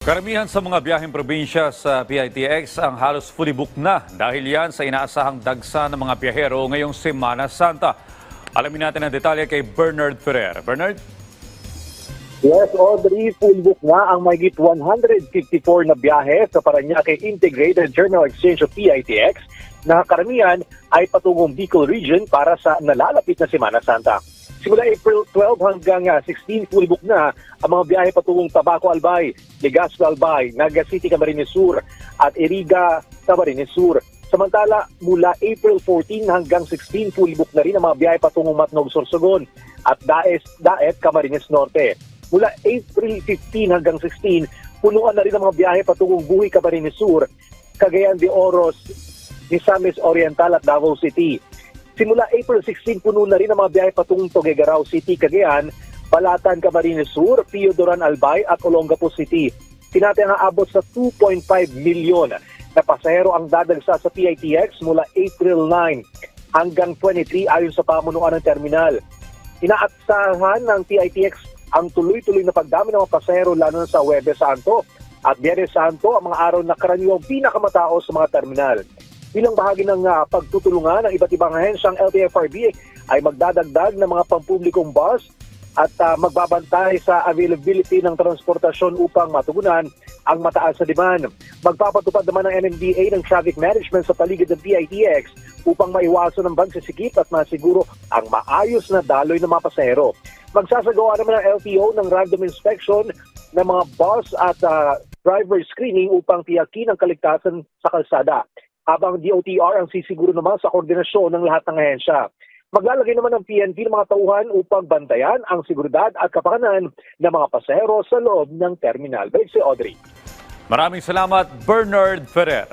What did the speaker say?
Karamihan sa mga biyaheng probinsya sa PITX ang halos fully booked na dahil yan sa inaasahang dagsa ng mga biyahero ngayong Semana Santa. Alamin natin ang detalye kay Bernard Ferrer. Bernard? Yes, Audrey, full book na ang mahigit 154 na biyahe sa Parañaque Integrated Terminal Exchange of PITX na karamihan ay patungong Bicol Region para sa nalalapit na Semana Santa. Simula April 12 hanggang 16, full book na ang mga biyahe patungong Tabaco Albay, Legazpi Albay, Naga City, Camarines Sur at Iriga, Camarines Sur. Samantala, mula April 14 hanggang 16, full book na rin ang mga biyahe patungong Matnog, Sorsogon at Daet, Camarines Norte. Mula April 15 hanggang 16, punuan na rin ang mga biyahe patungong Buhi, Camarines Sur, Cagayan de Oros, Misamis Oriental at Davao City. Simula April 16, puno na rin ang mga biyahe patungong Tuguegarao City, Cagayan, Balatan, Camarines Sur, Piodoran Albay at Olongapo City. Tinatayang aabot sa 2.5 milyon na pasahero ang dadagsa sa PITX mula April 9 hanggang 23 ayon sa pamunuan ng terminal. Inaasahan ng PITX ang tuloy-tuloy na pagdami ng mga pasahero lalo na sa Huwebes Santo at Biyernes Santo, ang mga araw na karaniwang pinakamatao sa mga terminal. Bilang bahagi ng pagtutulungan ng iba't ibang ahensyang LTFRB ay magdadagdag ng mga pampublikong bus at magbabantay sa availability ng transportasyon upang matugunan ang mataas na demand. Magpapatupad naman ng NMDA ng traffic management sa paligid ng PITX upang maiwasan ang pagsisikip at masiguro ang maayos na daloy ng mga pasahero. Magsasagawa naman ng LTO ng random inspection ng mga bus at driver screening upang tiyakin ang kaligtasan sa kalsada. Habang DOTR ang sisiguro naman sa koordinasyon ng lahat ng ahensya. Maglalagay naman ng PNP ng mga tauhan upang bantayan ang seguridad at kapakanan ng mga pasahero sa loob ng terminal. Balik si Audrey. Maraming salamat, Bernard Ferrer.